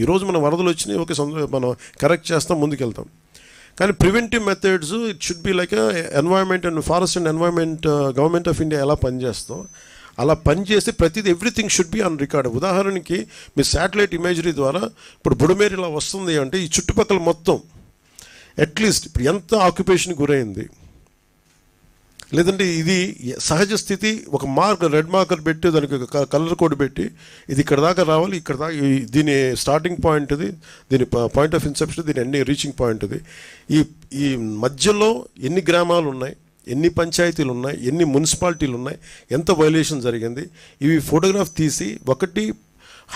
ఈరోజు మనం వరదలు వచ్చినాయి, ఓకే, మనం కరెక్ట్ చేస్తాం, ముందుకెళ్తాం. కానీ preventive methods it should be like environment and forest and environment government of India ఎలా పనిచేస్తాం అలా పనిచేసి ప్రతిదీ everything should be on record. ఉదాహరణకి మీ శాటిలైట్ ఇమేజరీ ద్వారా ఇప్పుడు బుడమేరు ఇలా వస్తుంది అంటే ఈ చుట్టుపక్కల మొత్తం అట్లీస్ట్ ఇప్పుడు ఎంత ఆక్యుపేషన్ గురైంది, లేదంటే ఇది సహజ స్థితి ఒక రెడ్ మార్కర్ పెట్టి దానికి కలర్ కోడ్ పెట్టి ఇది ఇక్కడ దాకా రావాలి, ఇక్కడ దాకా దీని స్టార్టింగ్ పాయింట్ ఇది, దీని పాయింట్ ఆఫ్ ఇన్సెప్షన్, దీని ఎన్ని రీచింగ్ పాయింట్ ఇది, ఈ మధ్యలో ఎన్ని గ్రామాలు ఉన్నాయి, ఎన్ని పంచాయతీలు ఉన్నాయి, ఎన్ని మున్సిపాలిటీలు ఉన్నాయి, ఎంత వైలేషన్ జరిగింది, ఇవి ఫోటోగ్రాఫ్ తీసి ఒకటి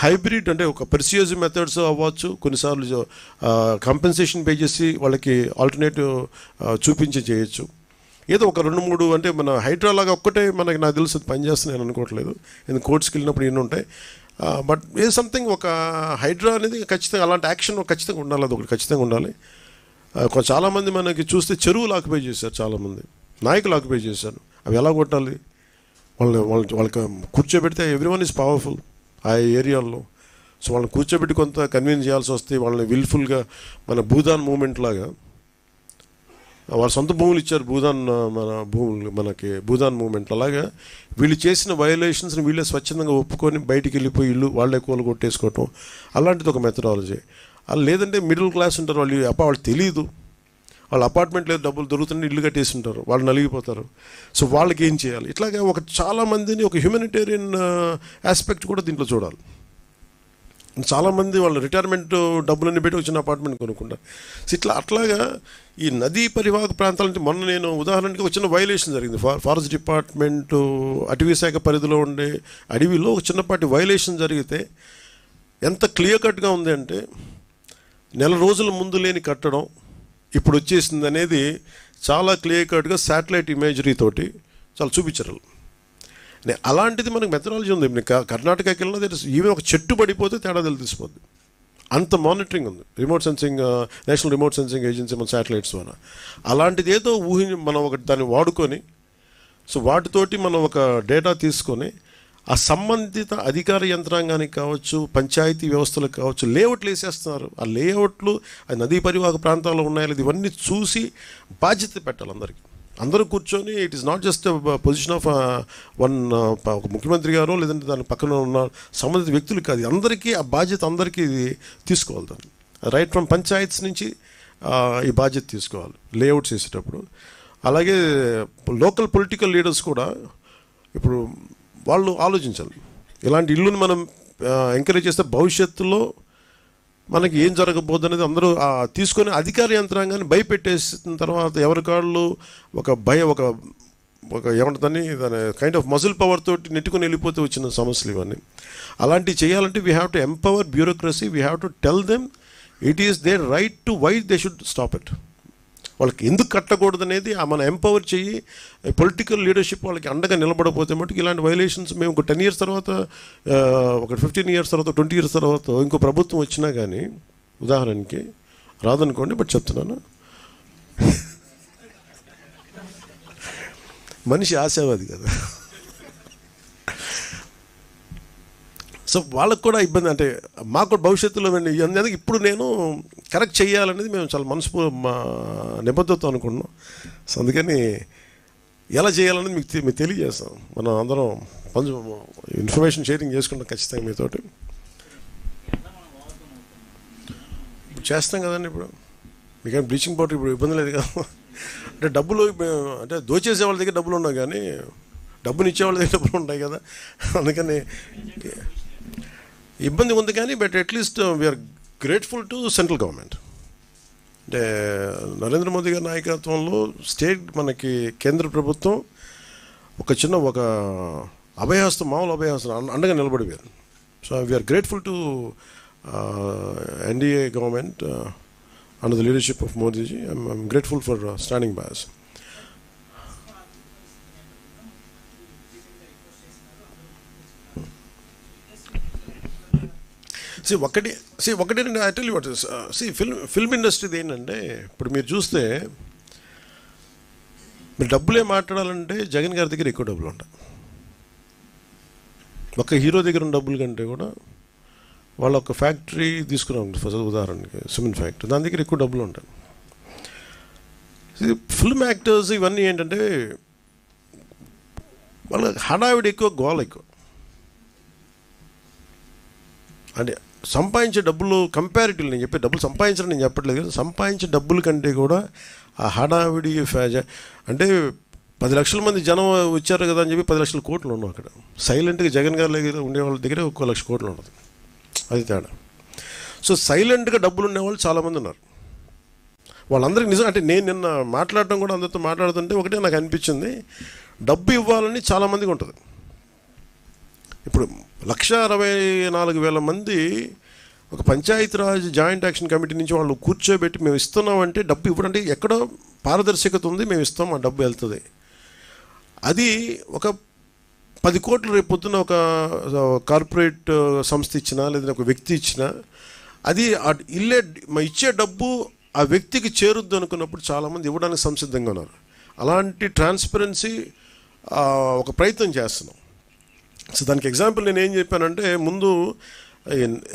హైబ్రిడ్ అంటే ఒక పర్సియస్ మెథడ్స్ అవ్వచ్చు, కొన్నిసార్లు కంపెన్సేషన్ పే చేసి వాళ్ళకి ఆల్టర్నేటివ్ చూపించి చేయొచ్చు. ఏదో ఒక 2-3 అంటే మన హైడ్రా లాగా ఒక్కటే మనకి నాకు తెలుసు పనిచేస్తుంది నేను అనుకోవట్లేదు, ఎందుకు కోర్ట్స్కి వెళ్ళినప్పుడు ఎన్ని ఉంటాయి. బట్ ఏ సంథింగ్ ఒక హైడ్రా అనేది ఖచ్చితంగా అలాంటి యాక్షన్ ఖచ్చితంగా ఉండాలి, అది ఒకటి ఖచ్చితంగా ఉండాలి. చాలామంది మనకి చూస్తే చెరువులు ఆక్యుపై చేశారు, చాలామంది నాయకులు ఆక్యుపై చేశారు. అవి ఎలా కొట్టాలి? వాళ్ళకి కూర్చోబెడితే ఎవ్రీవన్ ఈజ్ పవర్ఫుల్ ఆ ఏరియాల్లో. సో వాళ్ళని కూర్చోబెట్టి కొంత కన్విన్స్ చేయాల్సి వస్తే వాళ్ళని విల్ఫుల్గా మన భూదాన్ మూమెంట్ లాగా వాళ్ళ సొంత భూములు ఇచ్చారు, మన భూములు మనకి భూదాన్ మూమెంట్. అలాగా వీళ్ళు చేసిన వయలేషన్స్ని వీళ్ళే స్వచ్ఛందంగా ఒప్పుకొని బయటికి వెళ్ళిపోయి ఇల్లు వాళ్ళే కూల కొట్టేసుకోవటం, అలాంటిది ఒక మెథడాలజీ. అలా లేదంటే మిడిల్ క్లాస్ ఉంటారు, వాళ్ళు తెలియదు, వాళ్ళ అపార్ట్మెంట్ లేదు, డబ్బులు దొరుకుతుంటే ఇల్లు కట్టేసి ఉంటారు, వాళ్ళు నలిగిపోతారు. సో వాళ్ళకి ఏం చేయాలి? ఇట్లాగే చాలామందిని ఒక హ్యూమనిటేరియన్ ఆస్పెక్ట్ కూడా దీంట్లో చూడాలి. చాలామంది వాళ్ళు రిటైర్మెంట్ డబ్బులన్నీ పెట్టి వచ్చిన అపార్ట్మెంట్ కొనుక్కుంటారు. సో అట్లాగా ఈ నదీ పరివాహక ప్రాంతాలంటే మొన్న నేను ఉదాహరణకి ఒక చిన్న వైలేషన్ జరిగింది. ఫారెస్ట్ డిపార్ట్మెంటు అటవీ శాఖ పరిధిలో ఉండే అడవిలో ఒక చిన్నపాటి వైలేషన్ జరిగితే ఎంత క్లియర్ కట్గా ఉంది అంటే నెల రోజుల ముందు లేని కట్టడం ఇప్పుడు వచ్చేసింది అనేది చాలా క్లియర్ కట్గా శాటిలైట్ ఇమేజరీ తోటి చాలా చూపించారు. అలాంటిది మనకు మెథడాలజీ ఉంది. కర్ణాటకకి వెళ్ళినా ఈవెన్ ఒక చెట్టు పడిపోతే తేడా తెలిసిపోద్ది, అంత మానిటరింగ్ ఉంది. Remote sensing, national remote sensing agency మన శాటిలైట్స్ ద్వారా. అలాంటిది ఏదో మనం దాన్ని వాడుకొని, సో వాటితోటి మనం ఒక డేటా తీసుకొని ఆ సంబంధిత అధికార యంత్రాంగానికి కావచ్చు, పంచాయతీ వ్యవస్థలకు కావచ్చు, లేఅవుట్లు వేసేస్తున్నారు. ఆ లేఅవుట్లు ఆ నదీ పరివాహక ప్రాంతాల్లో ఉన్నాయో ఇవన్నీ చూసి బాధ్యత పెట్టాలి అందరికీ. అందరూ కూర్చొని it is not just position of ఒక ముఖ్యమంత్రి గారు లేదంటే దాని పక్కన ఉన్న సంబంధిత వ్యక్తులు కాదు, అందరికీ ఆ బాధ్యత అందరికీ తీసుకోవాలి. దాన్ని రైట్ ఫ్రమ్ పంచాయత్స్ నుంచి ఈ బాధ్యత తీసుకోవాలి లేఅవుట్స్ వేసేటప్పుడు. అలాగే లోకల్ పొలిటికల్ లీడర్స్ కూడా ఇప్పుడు వాళ్ళు ఆలోచించాలి. ఇలాంటి ఇల్లుని మనం ఎంకరేజ్ చేస్తే భవిష్యత్తులో మనకి ఏం జరగబోద్దు అనేది అందరూ తీసుకొని అధికార యంత్రాంగాన్ని భయపెట్టేసిన తర్వాత ఎవరికాళ్ళు ఒక ఏమంటుందని దాని కైండ్ ఆఫ్ మజిల్ పవర్ తోటి నెట్టుకుని వెళ్ళిపోతే వచ్చిన సమస్యలు ఇవన్నీ. అలాంటివి చేయాలంటే we have to empower bureaucracy, we have to tell them it is their right to why they should stop it. వాళ్ళకి ఎందుకు కట్టకూడదు అనేది మనం ఎంపవర్ చెయ్యి. పొలిటికల్ లీడర్షిప్ వాళ్ళకి అండగా నిలబడకపోతే మటుకు ఇలాంటి వైలేషన్స్ మేము ఒక 10 years తర్వాత, ఒక 15 years తర్వాత, 20 years తర్వాత ఇంకో ప్రభుత్వం వచ్చినా కానీ ఉదాహరణకి రాదనుకోండి, బట్ చెప్తున్నాను, మనిషి ఆశావాది కదా. సో వాళ్ళకు కూడా ఇబ్బంది, అంటే మాకు కూడా భవిష్యత్తులో అందుకే ఇప్పుడు నేను కరెక్ట్ చేయాలనేది మేము చాలా నిబద్ధతతో అనుకుంటున్నాం. సో అందుకని ఎలా చేయాలనేది మీకు తెలియజేస్తాం. మనం అందరం కొంచెం ఇన్ఫర్మేషన్ షేరింగ్ చేసుకుంటాం ఖచ్చితంగా మీతోటి. ఇప్పుడు చేస్తాం కదండి. ఇప్పుడు మీకేం బ్లీచింగ్ పౌడర్ ఇప్పుడు ఇబ్బంది లేదు కదా. అంటే డబ్బులు అంటే దోచేసే వాళ్ళ దగ్గర డబ్బులు ఉన్నాయి కానీ డబ్బునిచ్చే వాళ్ళ దగ్గర డబ్బులు ఉంటాయి కదా, అందుకని ఇబ్బంది ఉంది. కానీ but at least we are grateful to central government. అంటే నరేంద్ర మోదీ గారి నాయకత్వంలో మనకి కేంద్ర ప్రభుత్వం ఒక అభయహస్తం, మామూలు అభయహస్తం అండగా నిలబడిపోయారు. So we are grateful to NDA government under the leadership of Modi ji. I'm grateful for standing by us. ఒకటి I tell you what is film ఇండస్ట్రీది ఏంటంటే ఇప్పుడు మీరు చూస్తే మీరు డబ్బులే మాట్లాడాలంటే జగన్ గారి దగ్గర ఎక్కువ డబ్బులు ఉంటాయి. ఒక హీరో దగ్గర ఉన్న డబ్బుల కంటే కూడా వాళ్ళ ఒక ఫ్యాక్టరీ తీసుకున్నాం ఫస్ట్ ఉదాహరణకి, సిమెంట్ ఫ్యాక్టరీ, దాని దగ్గర ఎక్కువ డబ్బులు ఉంటాయి. ఫిల్మ్ యాక్టర్స్ ఇవన్నీ ఏంటంటే వాళ్ళ హడావిడి ఎక్కువ, గోల ఎక్కువ. అంటే సంపాదించే డబ్బులు కంపారిటివ్, నేను చెప్పే డబ్బులు సంపాదించడం నేను చెప్పట్లేదు కదా, సంపాదించే డబ్బుల కంటే కూడా ఆ హడావిడి అంటే 10 లక్షల మంది జనం వచ్చారు కదా అని చెప్పి 10 లక్షల కోట్లు ఉండవు అక్కడ. సైలెంట్గా జగన్ గారి దగ్గర ఉండే వాళ్ళ దగ్గర 1 లక్ష కోట్లు ఉండదు, అది తేడా. సో సైలెంట్గా డబ్బులు ఉండేవాళ్ళు చాలామంది ఉన్నారు. వాళ్ళందరికీ నిజం అంటే నేను నిన్న మాట్లాడటం కూడా అందరితో మాట్లాడుతుంటే ఒకటే నాకు అనిపించింది, డబ్బు ఇవ్వాలని చాలామందికి ఉంటుంది. ఇప్పుడు 1,64,000 మంది ఒక పంచాయతీరాజ్ జాయింట్ యాక్షన్ కమిటీ నుంచి వాళ్ళు కూర్చోబెట్టి మేము ఇస్తున్నామంటే డబ్బు ఇవ్వడంటే ఎక్కడో పారదర్శకత ఉంది, మేము ఇస్తాం, ఆ డబ్బు వెళ్తుంది. అది ఒక 10 కోట్లు రేపు పొద్దున్న ఒక కార్పొరేట్ సంస్థ ఇచ్చినా లేదా ఒక వ్యక్తి ఇచ్చినా అది ఇచ్చే డబ్బు ఆ వ్యక్తికి చేరుద్దు అనుకున్నప్పుడు చాలామంది ఇవ్వడానికి సంసిద్ధంగా ఉన్నారు. అలాంటి ట్రాన్స్పరెన్సీ ఒక ప్రయత్నం చేస్తున్నాం. సో దానికి ఎగ్జాంపుల్ నేను ఏం చెప్పానంటే, ముందు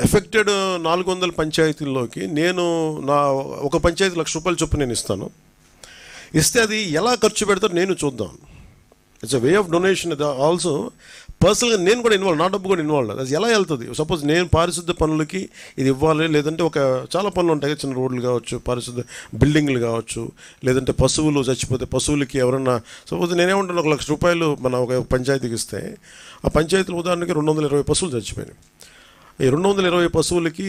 ఎఫెక్టెడ్ 400 పంచాయతీల్లోకి నేను ఒక పంచాయతీ ₹1,00,000 చొప్పున నేను ఇస్తాను. ఇస్తే అది ఎలా ఖర్చు పెడతారో నేను చూద్దాం. It's a way of donation. Also పర్సనల్గా నేను కూడా ఇన్వాల్వ్, నా డబ్బు కూడా ఇన్వాల్వ్. అది ఎలా వెళ్తుంది? సపోజ్ నేను పారిశుద్ధ పనులకి ఇది ఇవ్వాలి, లేదంటే చాలా పనులు ఉంటాయి, చిన్న రోడ్లు కావచ్చు, పారిశుద్ధ బిల్డింగ్లు కావచ్చు, లేదంటే పశువులు చచ్చిపోతే పశువులకి ఎవరన్నా, సపోజ్ నేనేమంటాను ₹1,00,000 మన ఒక పంచాయతీకి ఇస్తే ఆ పంచాయతీల ఉదాహరణకి 220 పశువులు చచ్చిపోయినాయి. ఈ 220 పశువులకి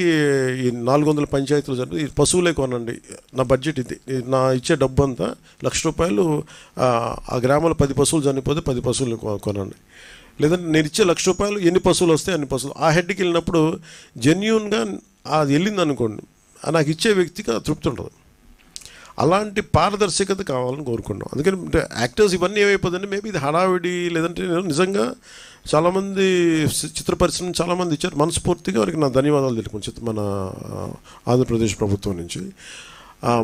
ఈ 400 పంచాయతీలు జరిపి ఈ పశువులే కొనండి, నా బడ్జెట్ ఇది, నా ఇచ్చే డబ్బు అంతా ₹1,00,000, ఆ గ్రామంలో 10 పశువులు చనిపోతే 10 పశువులు కొనండి. లేదంటే నేను ఇచ్చే ₹1,00,000 ఎన్ని పశువులు వస్తాయి అన్ని పశువులు. ఆ హెడ్కి వెళ్ళినప్పుడు జెన్యూన్గా అది వెళ్ళింది అనుకోండి, నాకు ఇచ్చే వ్యక్తికి తృప్తి ఉంటుంది. అలాంటి పారదర్శకత కావాలని కోరుకున్నాం. అందుకని యాక్టర్స్ ఇవన్నీ ఏమైపోతుందంటే మేబీ ఇది హడావిడి, లేదంటే నిజంగా చాలామంది చిత్ర పరిశ్రమ చాలామంది ఇచ్చారు, మనస్ఫూర్తిగా వారికి నా ధన్యవాదాలు తెలుపుకుంటాను మన ఆంధ్రప్రదేశ్ ప్రభుత్వం నుంచి.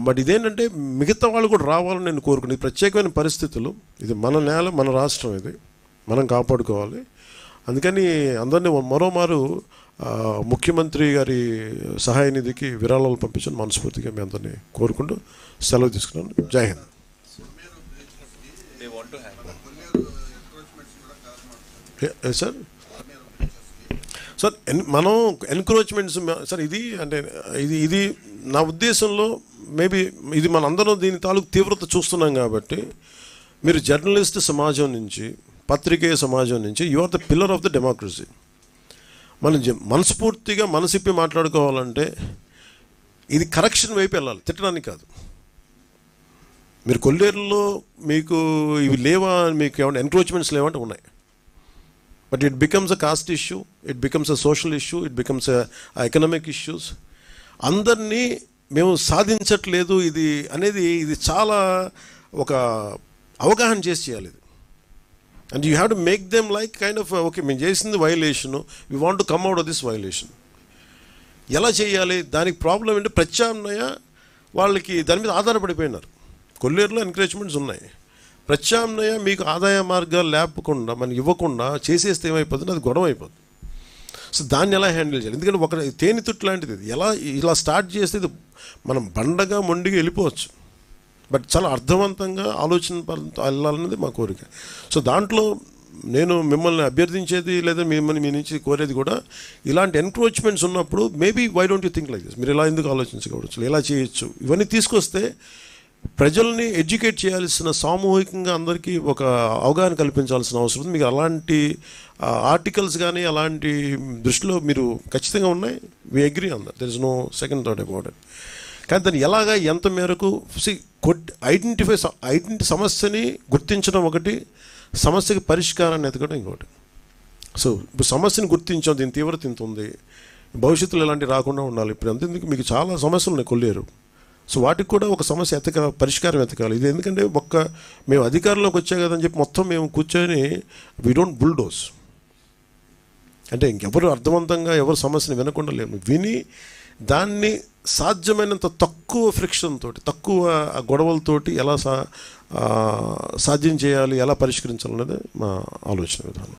బట్ ఇదేంటంటే మిగతా వాళ్ళు కూడా రావాలని నేను కోరుకున్నాను. ఇది ప్రత్యేకమైన పరిస్థితులు, ఇది మన నేల, మన రాష్ట్రం, ఇది మనం కాపాడుకోవాలి. అందుకని అందరినీ మరోమారు ముఖ్యమంత్రి గారి సహాయ నిధికి విరాళాలు పంపించని మనస్ఫూర్తిగా మీ అందరినీ కోరుకుంటూ సెలవు తీసుకున్నాను. జై హింద్. సార్ మనం ఎన్క్రోచ్మెంట్స్ సార్ ఇది అంటే ఇది నా ఉద్దేశంలో మేబీ ఇది మనందరం దీని తాలూకు తీవ్రత చూస్తున్నాం కాబట్టి, మీరు జర్నలిస్ట్ సమాజం నుంచి, పత్రికేయ సమాజం నుంచి, you are the pillar of the democracy. మనం మనస్ఫూర్తిగా మనసిప్పి మాట్లాడుకోవాలంటే ఇది కరెక్షన్ వైపు వెళ్ళాలి, తిట్టడానికి కాదు. మీరు కొల్లేరులో మీకు ఇవి లేవా, మీకు ఏమైనా ఎన్క్రోచ్మెంట్స్ లేవంటే ఉన్నాయి. But it becomes a cost issue, it becomes a social issue, it becomes economic issues. అందరినీ మేము సాధించట్లేదు ఇది అనేది, ఇది చాలా ఒక అవగాహన చేసి చేయాలి ఇది. And you have to make them like kind of okay, మేము చేసింది violation, we want to come out of this violation. ఎలా చేయాలి, దానికి ప్రాబ్లం ఏంటి? ప్రత్యామ్నాయ వాళ్ళకి దాని మీద ఆధారపడిపోయినారు. కొల్లేరులో ఎంకరేజ్మెంట్స్ ఉన్నాయి, ప్రత్యామ్నాయ మీకు ఆదాయ మార్గాలు లేపకుండా మనకి ఇవ్వకుండా చేసేస్తే ఏమైపోతుంది, అది గొడవ అయిపోతుంది. సో దాన్ని ఎలా హ్యాండిల్ చేయాలి? ఎందుకంటే ఒక తేనెతుట్టు లాంటిది, ఎలా ఇలా స్టార్ట్ చేస్తే ఇది మనం బండగా మొండిగా వెళ్ళిపోవచ్చు, బట్ చాలా అర్థవంతంగా ఆలోచన వెళ్ళాలన్నది మా కోరిక. సో దాంట్లో నేను మిమ్మల్ని అభ్యర్థించేది లేదా మిమ్మల్ని మీ నుంచి కోరేది కూడా, ఇలాంటి ఎన్క్రోచ్మెంట్స్ ఉన్నప్పుడు maybe why don't you think like this, మీరు ఇలా ఎందుకు ఆలోచించకూడదు, ఎలా చేయొచ్చు, ఇవన్నీ తీసుకొస్తే ప్రజల్ని ఎడ్యుకేట్ చేయాల్సిన, సామూహికంగా అందరికీ ఒక అవగాహన కల్పించాల్సిన అవసరం ఉంది. మీకు అలాంటి ఆర్టికల్స్ కానీ అలాంటి దృష్టిలో మీరు ఖచ్చితంగా ఉన్నాయి. We agree on that, there is no second thought about it. కానీ దాన్ని ఎలాగా, ఎంత మేరకు ఐడెంటిఫై సమస్యని గుర్తించడం ఒకటి, సమస్యకి పరిష్కారాన్ని ఎతకడం ఇంకోటి. సో ఇప్పుడు సమస్యను గుర్తించాం, దీని తీవ్రత ఇంత ఉంది, భవిష్యత్తులో ఇలాంటివి రాకుండా ఉండాలి. ఇప్పుడు అంతేందుకు మీకు చాలా సమస్యలు ఉన్నాయి కొల్లేరు. సో వాటికి కూడా ఒక సమస్య పరిష్కారం ఎతకాలి. ఇది ఎందుకంటే మేము అధికారంలోకి వచ్చా కదని చెప్పి మొత్తం మేము కూర్చొని వీ డోంట్ బుల్డోస్, అంటే ఇంకెవరు అర్థవంతంగా ఎవరు సమస్యను వినకుండా లేము, విని దాన్ని సాధ్యమైనంత తక్కువ ఫ్రిక్షన్ తోటి, తక్కువ గొడవలతోటి ఎలా సాధ్యం చేయాలి, ఎలా పరిష్కరించాలనేది మా ఆలోచన విధానం.